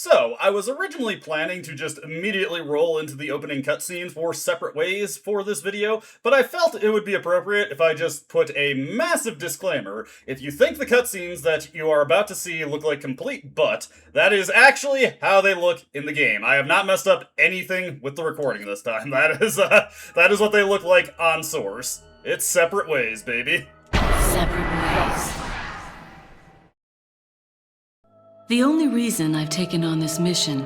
So, I was originally planning to just immediately roll into the opening cutscene for separate ways for this video, but I felt it would be appropriate if I just put a massive disclaimer. If you think the cutscenes that you are about to see look like complete butt, that is actually how they look in the game. I have not messed up anything with the recording this time. That is what they look like on Source. It's separate ways, baby. Separate ways. The only reason I've taken on this mission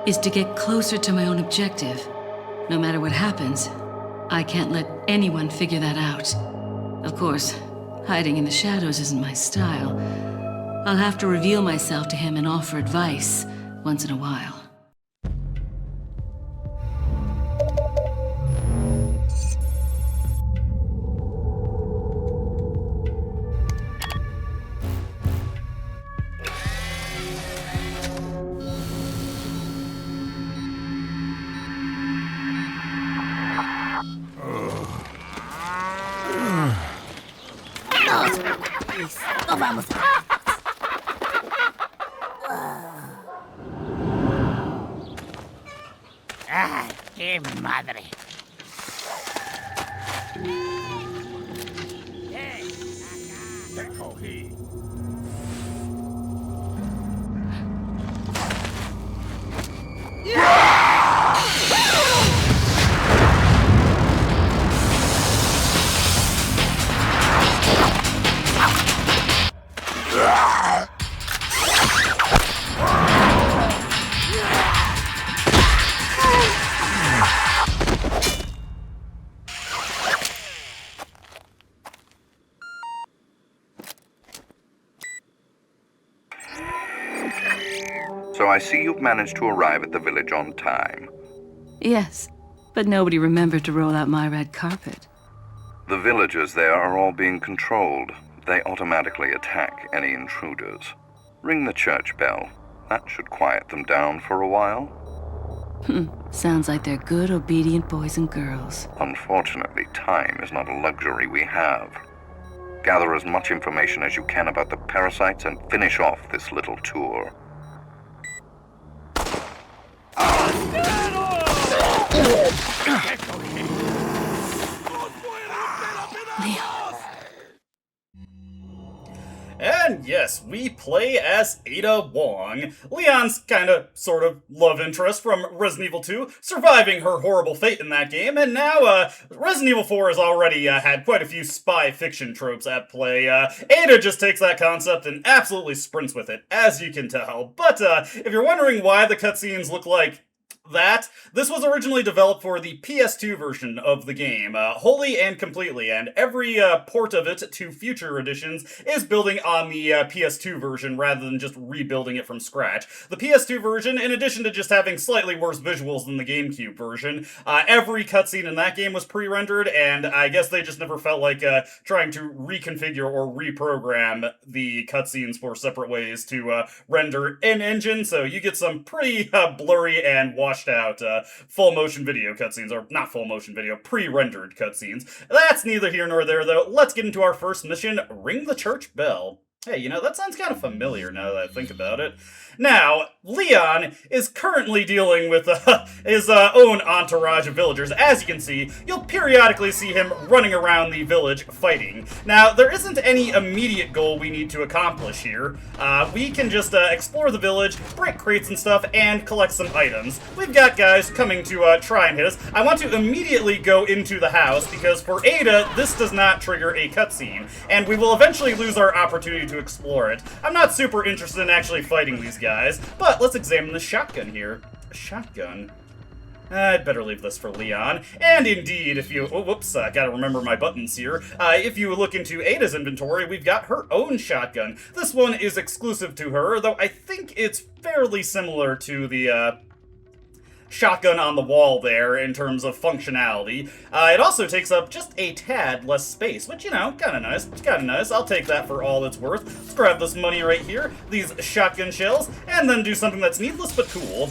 is to get closer to my own objective. No matter what happens, I can't let anyone figure that out. Of course, hiding in the shadows isn't my style. I'll have to reveal myself to him and offer advice once in a while. No vamos. ¡Ah, qué madre! Te cogí. So I see you've managed to arrive at the village on time. Yes, but nobody remembered to roll out my red carpet. The villagers there are all being controlled. They automatically attack any intruders. Ring the church bell. That should quiet them down for a while. Sounds like they're good, obedient boys and girls. Unfortunately, time is not a luxury we have. Gather as much information as you can about the parasites and finish off this little tour. And yes, we play as Ada Wong, Leon's kinda, sort of, love interest from Resident Evil 2, surviving her horrible fate in that game, and now, Resident Evil 4 has already had quite a few spy fiction tropes at play. Ada just takes that concept and absolutely sprints with it, as you can tell. But, if you're wondering why the cutscenes look like this was originally developed for the PS2 version of the game, wholly and completely, and every port of it to future editions is building on the PS2 version rather than just rebuilding it from scratch. The PS2 version, in addition to just having slightly worse visuals than the GameCube version, every cutscene in that game was pre-rendered, and I guess they just never felt like trying to reconfigure or reprogram the cutscenes for separate ways to render in-engine, so you get some pretty blurry and washed out full motion video cutscenes, or not full motion video, pre-rendered cutscenes. That's neither here nor there, though. Let's get into our first mission, Ring the Church Bell. Hey, you know, that sounds kind of familiar now that I think about it. Now, Leon is currently dealing with his own entourage of villagers. As you can see, you'll periodically see him running around the village fighting. Now, there isn't any immediate goal we need to accomplish here. We can just explore the village, break crates and stuff, and collect some items. We've got guys coming to try and hit us. I want to immediately go into the house, because for Ada, this does not trigger a cutscene, and we will eventually lose our opportunity to explore it. I'm not super interested in actually fighting these guys, but let's examine the shotgun here. A shotgun? I'd better leave this for Leon. And indeed, if you... Oh, whoops, gotta remember my buttons here. If you look into Ada's inventory, we've got her own shotgun. This one is exclusive to her, though I think it's fairly similar to the, shotgun on the wall there in terms of functionality. It also takes up just a tad less space, which, you know, kinda nice. It's kinda nice. I'll take that for all it's worth. Let's grab this money right here, these shotgun shells, and then do something that's needless but cool.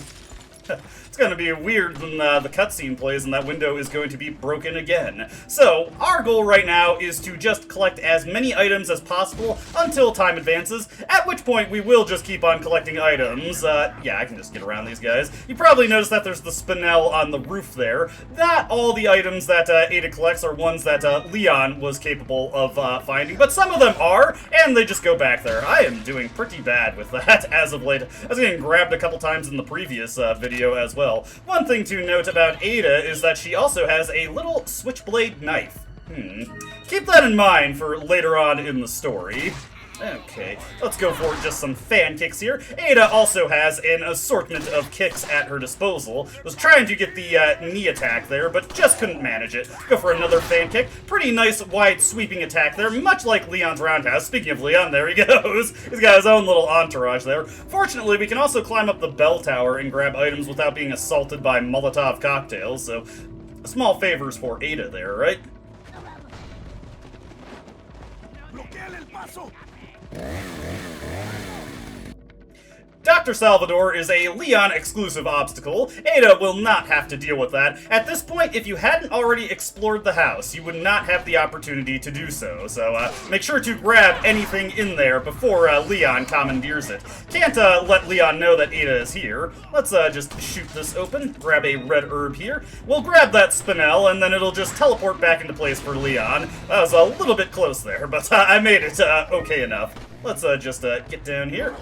It's going to be weird when the cutscene plays and that window is going to be broken again. So, our goal right now is to just collect as many items as possible until time advances, at which point we will just keep on collecting items. Yeah, I can just get around these guys. You probably noticed that there's the spinel on the roof there. Not all the items that Ada collects are ones that Leon was capable of finding, but some of them are, and they just go back there. I am doing pretty bad with that as of late. I was getting grabbed a couple times in the previous video as well. One thing to note about Ada is that she also has a little switchblade knife. Keep that in mind for later on in the story. Okay, let's go for just some fan kicks here. Ada also has an assortment of kicks at her disposal. Was trying to get the knee attack there, but just couldn't manage it. Go for another fan kick. Pretty nice wide sweeping attack there, much like Leon's roundhouse. Speaking of Leon, there he goes. He's got his own little entourage there. Fortunately, we can also climb up the bell tower and grab items without being assaulted by Molotov cocktails, so small favors for Ada there, right? Dr. Salvador is a Leon-exclusive obstacle. Ada will not have to deal with that. At this point, if you hadn't already explored the house, you would not have the opportunity to do so. So make sure to grab anything in there before Leon commandeers it. Can't let Leon know that Ada is here. Let's just shoot this open, grab a red herb here. We'll grab that spinel, and then it'll just teleport back into place for Leon. That was a little bit close there, but I made it okay enough. Let's just get down here.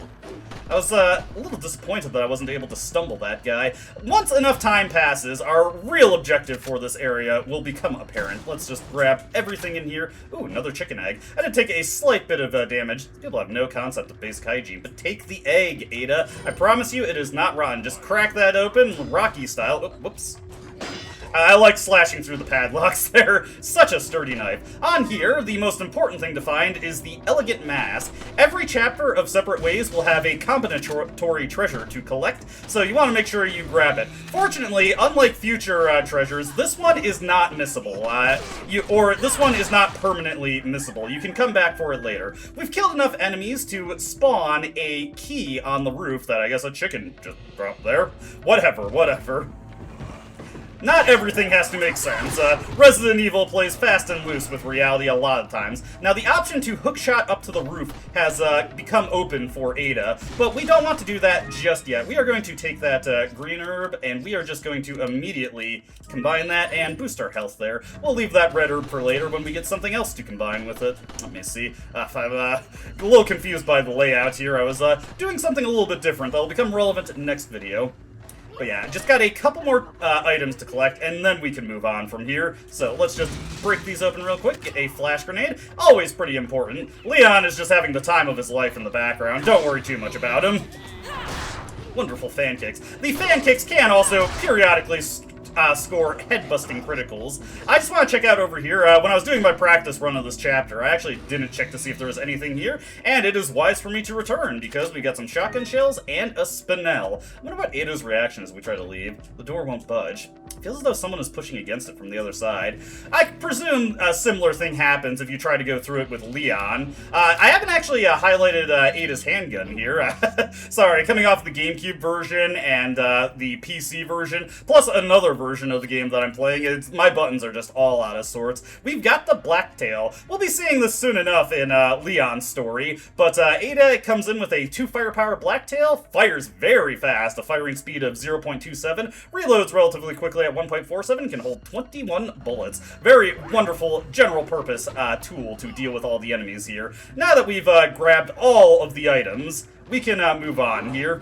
I was a little disappointed that I wasn't able to stumble that guy. Once enough time passes, our real objective for this area will become apparent. Let's just grab everything in here. Ooh, another chicken egg. I did take a slight bit of damage. People have no concept of basic hygiene, but take the egg, Ada. I promise you it is not rotten. Just crack that open, Rocky style. Oh, whoops. I like slashing through the padlocks there. Such a sturdy knife. On here, the most important thing to find is the elegant mask. Every chapter of Separate Ways will have a combinatory treasure to collect, so you want to make sure you grab it. Fortunately, unlike future treasures, this one is not missable. This one is not permanently missable. You can come back for it later. We've killed enough enemies to spawn a key on the roof that I guess a chicken just dropped there. Whatever. Not everything has to make sense. Resident Evil plays fast and loose with reality a lot of times. Now, the option to hookshot up to the roof has become open for Ada, but we don't want to do that just yet. We are going to take that green herb, and we are just going to immediately combine that and boost our health there. We'll leave that red herb for later when we get something else to combine with it. Let me see. If I'm a little confused by the layout here, I was doing something a little bit different. That'll become relevant in the next video. But yeah, just got a couple more items to collect, and then we can move on from here. So let's just break these open real quick, get a flash grenade. Always pretty important. Leon is just having the time of his life in the background. Don't worry too much about him. Wonderful fan kicks. The fan kicks can also periodically score head-busting criticals. I just want to check out over here. When I was doing my practice run of this chapter, I actually didn't check to see if there was anything here, and it is wise for me to return, because we got some shotgun shells and a spinel. I wonder about Ada's reaction as we try to leave. The door won't budge. Feels as though someone is pushing against it from the other side. I presume a similar thing happens if you try to go through it with Leon. I haven't actually highlighted Ada's handgun here. Sorry, coming off the GameCube version and the PC version, plus another version of the game that I'm playing, my buttons are just all out of sorts. We've got the Blacktail. We'll be seeing this soon enough in Leon's story, but Ada comes in with a 2 firepower Blacktail, fires very fast, a firing speed of 0.27, reloads relatively quickly at 1.47, can hold 21 bullets. Very wonderful general purpose tool to deal with all the enemies here. Now that we've grabbed all of the items, we can move on here.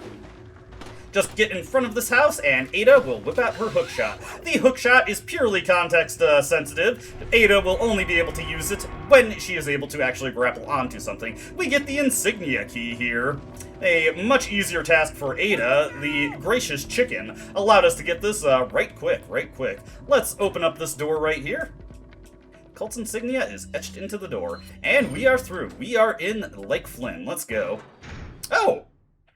Just get in front of this house, and Ada will whip out her hookshot. The hookshot is purely context sensitive. Ada will only be able to use it when she is able to actually grapple onto something. We get the insignia key here. A much easier task for Ada. The gracious chicken allowed us to get this right quick. Let's open up this door right here. Cult's insignia is etched into the door, and we are through. We are in Lake Flynn. Let's go. Oh!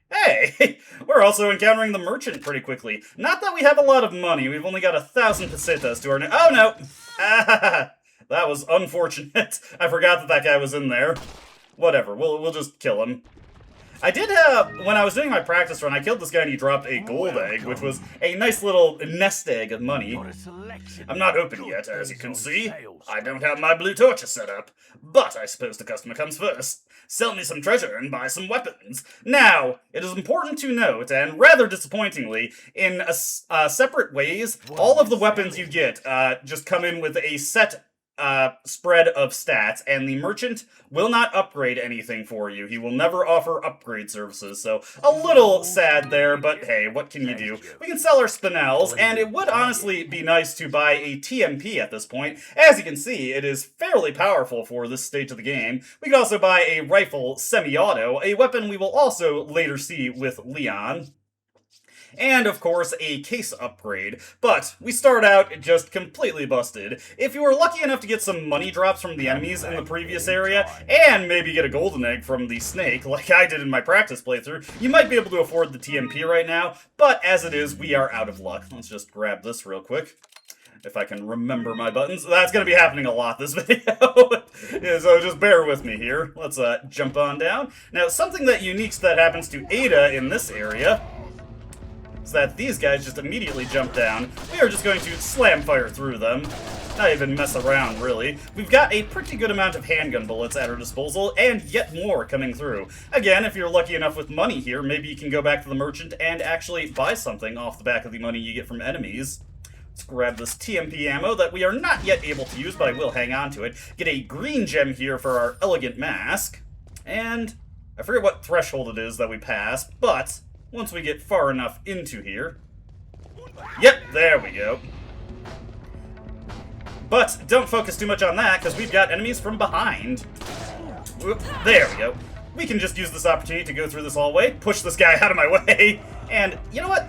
Hey, we're also encountering the merchant pretty quickly. Not that we have a lot of money. We've only got 1,000 pesetas to our name. Oh, no. That was unfortunate. I forgot that guy was in there. Whatever. We'll just kill him. I did have, when I was doing my practice run, I killed this guy and he dropped a gold egg, which was a nice little nest egg of money. I'm not open yet, as you can see. I don't have my blue torches set up. But I suppose the customer comes first. Sell me some treasure and buy some weapons. Now, it is important to note, and rather disappointingly, in separate ways, all of the weapons you get just come in with a set spread of stats, and the merchant will not upgrade anything for you. He will never offer upgrade services, so a little sad there, but hey, what can you do? We can sell our spinels, and it would honestly be nice to buy a TMP at this point. As you can see, it is fairly powerful for this stage of the game. We can also buy a rifle semi-auto, a weapon we will also later see with Leon. And, of course, a case upgrade. But we start out just completely busted. If you were lucky enough to get some money drops from the enemies in the previous area, and maybe get a golden egg from the snake, like I did in my practice playthrough, you might be able to afford the TMP right now, but as it is, we are out of luck. Let's just grab this real quick. If I can remember my buttons. That's going to be happening a lot this video, yeah, so just bear with me here. Let's jump on down. Now, something that unique that happens to Ada in this area is that these guys just immediately jump down. We are just going to slam fire through them. Not even mess around, really. We've got a pretty good amount of handgun bullets at our disposal, and yet more coming through. Again, if you're lucky enough with money here, maybe you can go back to the merchant and actually buy something off the back of the money you get from enemies. Let's grab this TMP ammo that we are not yet able to use, but I will hang on to it. Get a green gem here for our elegant mask. And I forget what threshold it is that we pass, but once we get far enough into here... Yep, there we go. But don't focus too much on that, because we've got enemies from behind. Whoop, there we go. We can just use this opportunity to go through this hallway, push this guy out of my way, and you know what?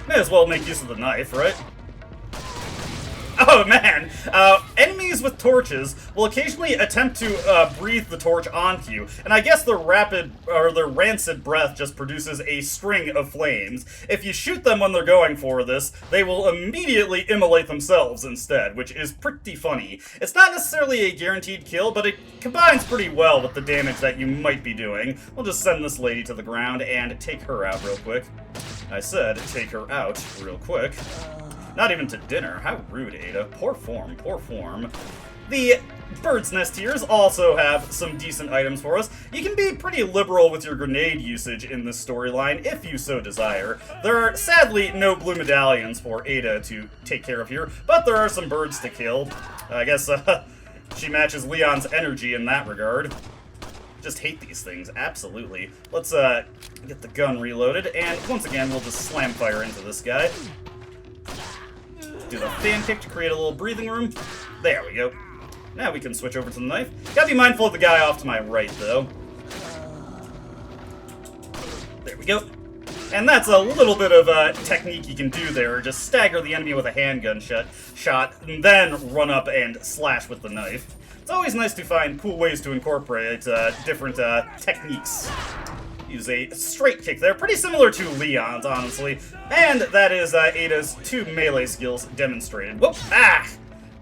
May as well make use of the knife, right? Oh man! Enemies with torches will occasionally attempt to breathe the torch onto you, and I guess their rancid breath just produces a string of flames. If you shoot them when they're going for this, they will immediately immolate themselves instead, which is pretty funny. It's not necessarily a guaranteed kill, but it combines pretty well with the damage that you might be doing. We'll just send this lady to the ground and take her out real quick. I said take her out real quick. Not even to dinner. How rude, Ada. Poor form, poor form. The bird's nest tiers also have some decent items for us. You can be pretty liberal with your grenade usage in this storyline, if you so desire. There are, sadly, no blue medallions for Ada to take care of here, but there are some birds to kill. I guess she matches Leon's energy in that regard. Just hate these things, absolutely. Let's get the gun reloaded, and once again, we'll just slam fire into this guy. Do the fan kick to create a little breathing room. There we go. Now we can switch over to the knife. Gotta be mindful of the guy off to my right, though. There we go. And that's a little bit of a technique you can do there. Just stagger the enemy with a handgun shot, and then run up and slash with the knife. It's always nice to find cool ways to incorporate different techniques. Use a straight kick there, pretty similar to Leon's, honestly. And that is Ada's 2 melee skills demonstrated. Whoop! Ah!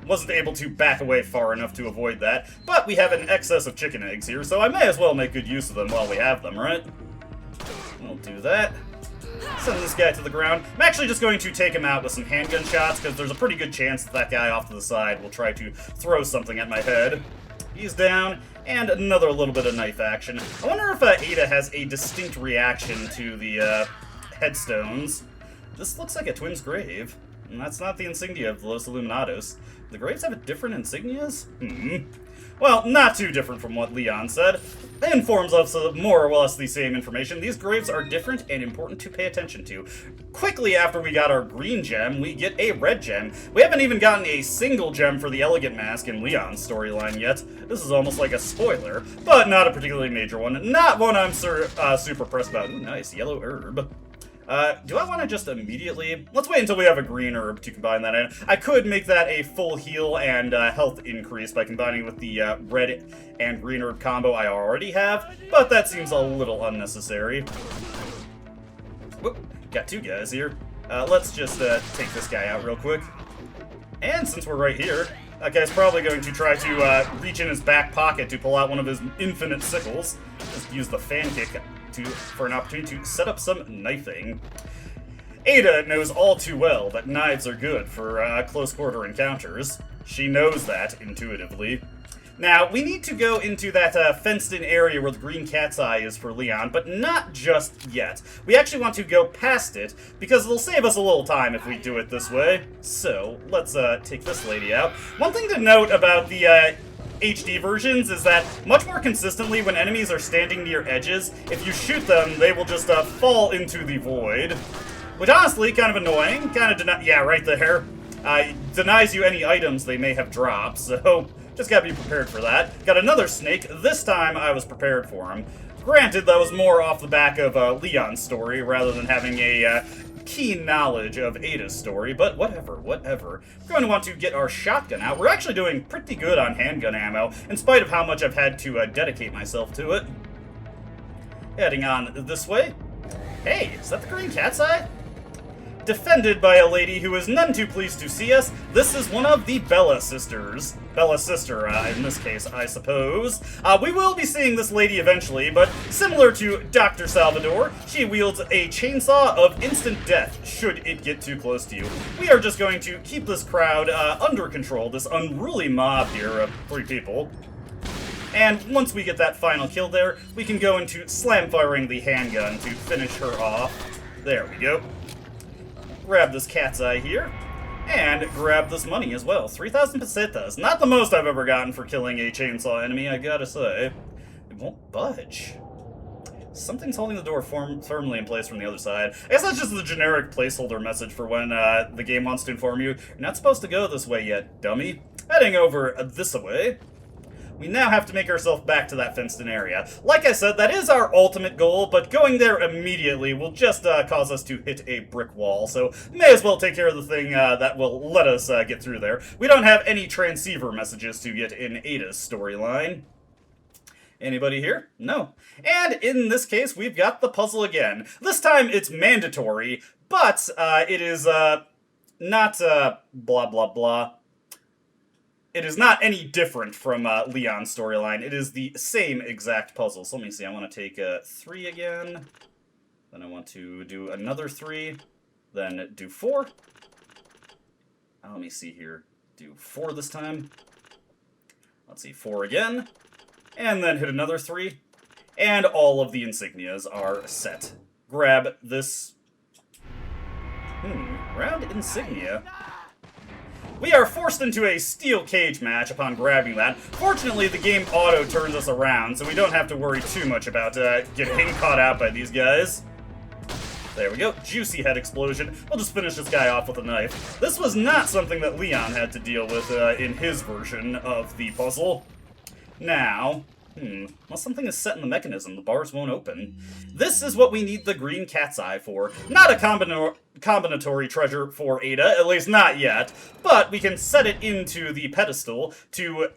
Wasn't able to back away far enough to avoid that, but we have an excess of chicken eggs here, so I may as well make good use of them while we have them, right? We'll do that. Send this guy to the ground. I'm actually just going to take him out with some handgun shots, because there's a pretty good chance that that guy off to the side will try to throw something at my head. He's down, and another little bit of knife action. I wonder if Ada has a distinct reaction to the headstones. This looks like a twin's grave, and that's not the insignia of the Los Illuminados. The graves have different insignias? Well, not too different from what Leon said. It informs us of more or less the same information. These graves are different and important to pay attention to. Quickly after we got our green gem, we get a red gem. We haven't even gotten a single gem for the elegant mask in Leon's storyline yet. This is almost like a spoiler, but not a particularly major one. Not one I'm super pressed about. Ooh, nice, yellow herb. Do I want to just immediately... Let's wait until we have a green herb to combine that in. I could make that a full heal and health increase by combining with the red and green herb combo I already have, but that seems a little unnecessary. Whoop, got 2 guys here. Let's just take this guy out real quick. And since we're right here, That guy's probably going to try to reach in his back pocket to pull out one of his infinite sickles. Just use the fan kick for an opportunity to set up some knifing. Ada knows all too well that knives are good for close quarter encounters. She knows that intuitively. Now, we need to go into that fenced-in area where the green cat's eye is for Leon, but not just yet. We actually want to go past it, because it'll save us a little time if we do it this way. So, let's take this lady out. One thing to note about the HD versions is that much more consistently when enemies are standing near edges, if you shoot them, they will just fall into the void. Which honestly, kind of annoying. Kind of yeah, right there. Denies you any items they may have dropped, so just gotta be prepared for that. Got another snake. This time I was prepared for him. Granted, that was more off the back of Leon's story rather than having a keen knowledge of Ada's story, but whatever. We're going to want to get our shotgun out. We're actually doing pretty good on handgun ammo, in spite of how much I've had to dedicate myself to it. Heading on this way. Hey, is that the green cat's eye? Defended by a lady who is none too pleased to see us, this is one of the Bella sisters. Bella sister, in this case, I suppose. We will be seeing this lady eventually, but similar to Dr. Salvador, she wields a chainsaw of instant death should it get too close to you. We are just going to keep this crowd under control, this unruly mob here of 3 people. And once we get that final kill there, we can go into slam-firing the handgun to finish her off. There we go. Grab this cat's eye here, and grab this money as well. 3,000 pesetas. Not the most I've ever gotten for killing a chainsaw enemy, I gotta say. It won't budge. Something's holding the door firmly in place from the other side. I guess that's just the generic placeholder message for when the game wants to inform you, you're not supposed to go this way yet, dummy. Heading over this way. We now have to make ourselves back to that fenced-in area. Like I said, that is our ultimate goal, but going there immediately will just cause us to hit a brick wall, so may as well take care of the thing that will let us get through there. We don't have any transceiver messages to get in Ada's storyline. Anybody here? No. And in this case, we've got the puzzle again. This time it's mandatory, but it is not blah blah blah. It is not any different from Leon's storyline. It is the same exact puzzle. So let me see. I want to take 3 again. Then I want to do another 3. Then do 4. Let me see here. Do 4 this time. Let's see. 4 again. And then hit another 3. And all of the insignias are set. Grab this. Round insignia. We are forced into a steel cage match upon grabbing that. Fortunately, the game auto turns us around, so we don't have to worry too much about getting caught out by these guys. There we go. Juicy head explosion. We'll just finish this guy off with a knife. This was not something that Leon had to deal with in his version of the puzzle. Now, well, something is set in the mechanism. The bars won't open. This is what we need the green cat's eye for. Not a combinatory treasure for Ada, at least not yet, but we can set it into the pedestal to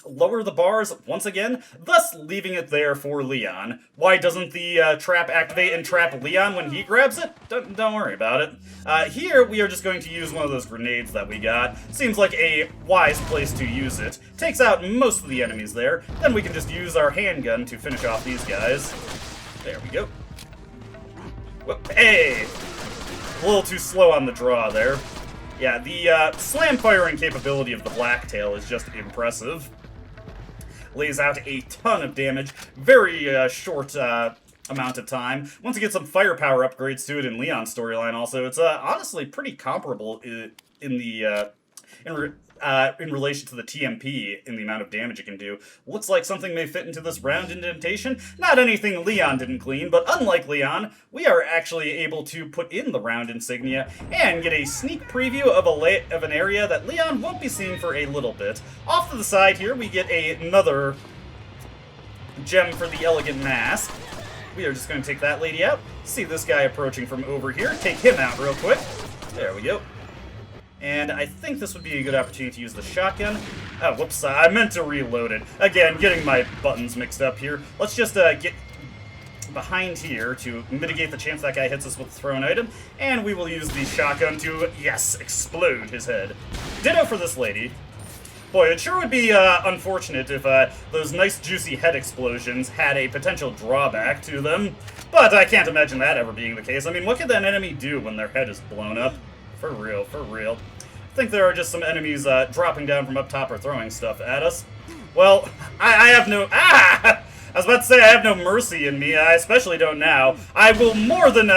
lower the bars once again, thus leaving it there for Leon. Why doesn't the trap activate and trap Leon when he grabs it? Don't worry about it. Here, we are just going to use one of those grenades that we got. Seems like a wise place to use it. Takes out most of the enemies there. Then we can just use our handgun to finish off these guys. There we go. Whoop. Hey! A little too slow on the draw there. Yeah, the slam firing capability of the Blacktail is just impressive. Lays out a ton of damage, very short amount of time. Once you get some firepower upgrades to it in Leon's storyline also, it's honestly pretty comparable in relation to the TMP in the amount of damage it can do. Looks like something may fit into this round indentation. Not anything Leon didn't clean, but unlike Leon, we are actually able to put in the round insignia and get a sneak preview of an area that Leon won't be seeing for a little bit. Off to the side here, we get another gem for the elegant mask. We are just going to take that lady out. See this guy approaching from over here. Take him out real quick. There we go. And I think this would be a good opportunity to use the shotgun. Oh, whoops, I meant to reload it. Again, getting my buttons mixed up here. Let's just get behind here to mitigate the chance that guy hits us with a thrown item. And we will use the shotgun to, yes, explode his head. Ditto for this lady. Boy, it sure would be unfortunate if those nice juicy head explosions had a potential drawback to them. But I can't imagine that ever being the case. I mean, what could that enemy do when their head is blown up? For real, for real. I think there are just some enemies dropping down from up top or throwing stuff at us. Well, I have no... Ah! I was about to say I have no mercy in me. I especially don't now. I will more than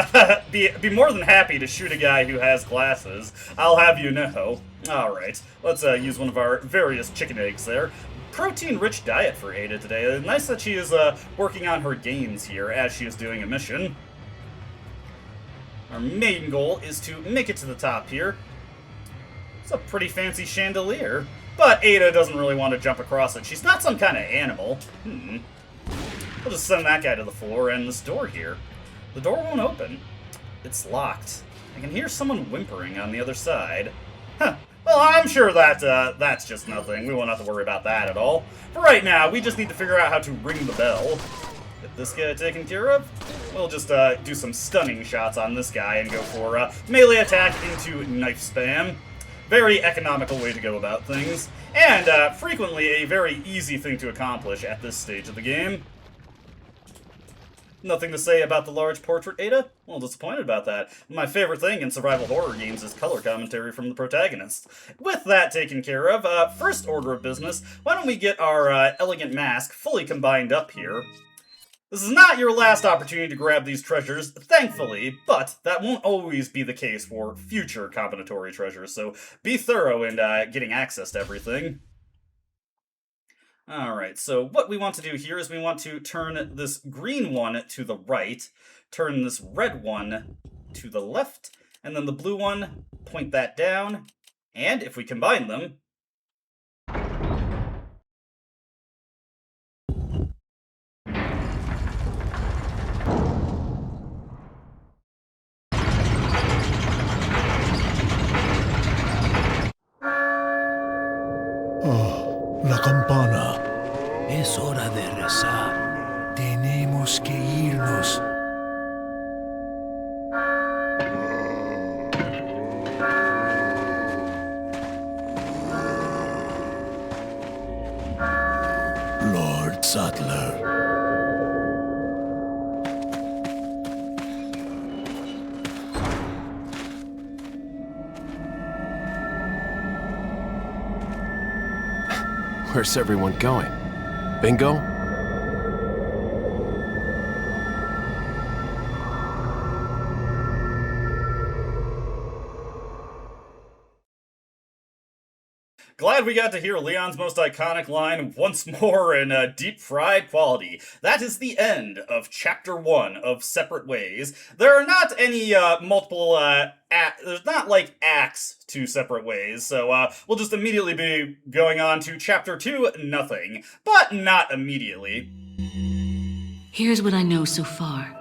be more than happy to shoot a guy who has glasses. I'll have you know. All right, let's use one of our various chicken eggs there. Protein-rich diet for Ada today. Nice that she is working on her gains here as she is doing a mission. Our main goal is to make it to the top here. It's a pretty fancy chandelier, but Ada doesn't really want to jump across it. She's not some kind of animal. We'll just send that guy to the floor and this door here. The door won't open. It's locked. I can hear someone whimpering on the other side. Huh. Well, I'm sure that that's just nothing. We won't have to worry about that at all. For right now, we just need to figure out how to ring the bell. Get this guy taken care of. We'll just do some stunning shots on this guy and go for melee attack into knife spam. Very economical way to go about things. And frequently a very easy thing to accomplish at this stage of the game. Nothing to say about the large portrait, Ada? A little disappointed about that. My favorite thing in survival horror games is color commentary from the protagonist. With that taken care of, first order of business, why don't we get our elegant mask fully combined up here. This is not your last opportunity to grab these treasures, thankfully, but that won't always be the case for future combinatory treasures, so be thorough in getting access to everything. Alright, so what we want to do here is we want to turn this green one to the right, turn this red one to the left, and then the blue one, point that down, and if we combine them... Oh, la campana. Es hora de rezar. Tenemos que irnos. Lord Sattler. Where's everyone going? Bingo? Glad we got to hear Leon's most iconic line once more in deep-fried quality. That is the end of Chapter 1 of Separate Ways. There are not any multiple, there's not like acts to Separate Ways, so we'll just immediately be going on to Chapter 2, Nothing. But not immediately. Here's what I know so far.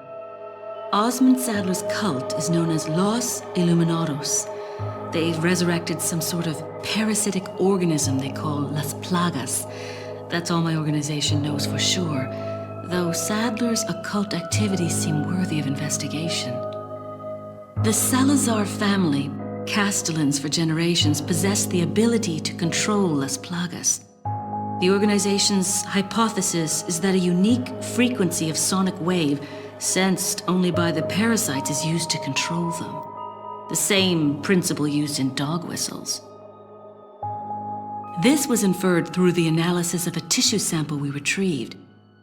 Osmond Sadler's cult is known as Los Illuminados. They've resurrected some sort of parasitic organism they call Las Plagas. That's all my organization knows for sure, though Sadler's occult activities seem worthy of investigation. The Salazar family, Castellans for generations, possessed the ability to control Las Plagas. The organization's hypothesis is that a unique frequency of sonic wave, sensed only by the parasites, is used to control them. The same principle used in dog whistles. This was inferred through the analysis of a tissue sample we retrieved.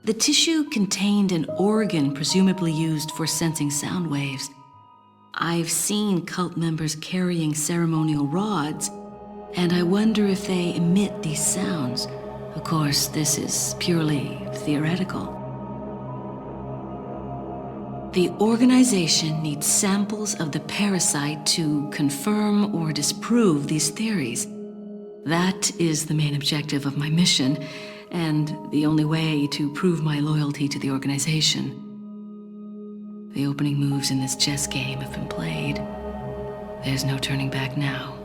The tissue contained an organ presumably used for sensing sound waves. I've seen cult members carrying ceremonial rods, and I wonder if they emit these sounds. Of course, this is purely theoretical. The organization needs samples of the parasite to confirm or disprove these theories. That is the main objective of my mission, and the only way to prove my loyalty to the organization. The opening moves in this chess game have been played. There's no turning back now.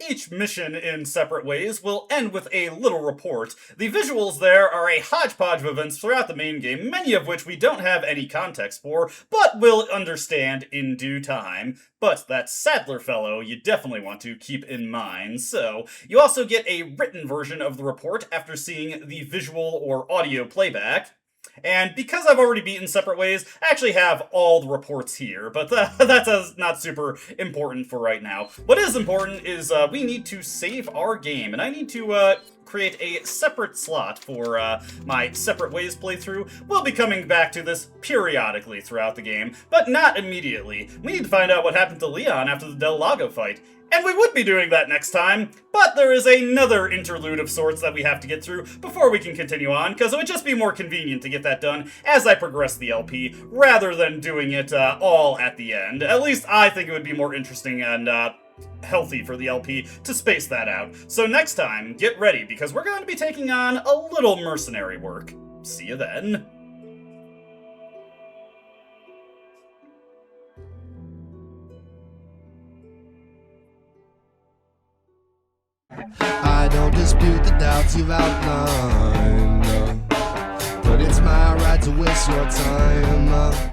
Each mission in Separate Ways will end with a little report. The visuals there are a hodgepodge of events throughout the main game, many of which we don't have any context for, but will understand in due time. But that Sadler fellow you definitely want to keep in mind. So, you also get a written version of the report after seeing the visual or audio playback. And because I've already beaten Separate Ways, I actually have all the reports here, but that's not super important for right now. What is important is we need to save our game, and I need to create a separate slot for my Separate Ways playthrough. We'll be coming back to this periodically throughout the game, but not immediately. We need to find out what happened to Leon after the Del Lago fight. And we would be doing that next time, but there is another interlude of sorts that we have to get through before we can continue on, because it would just be more convenient to get that done as I progress the LP, rather than doing it all at the end. At least I think it would be more interesting and healthy for the LP to space that out. So next time, get ready, because we're going to be taking on a little mercenary work. See you then. I don't dispute the doubts you've outlined, but it's my right to waste your time.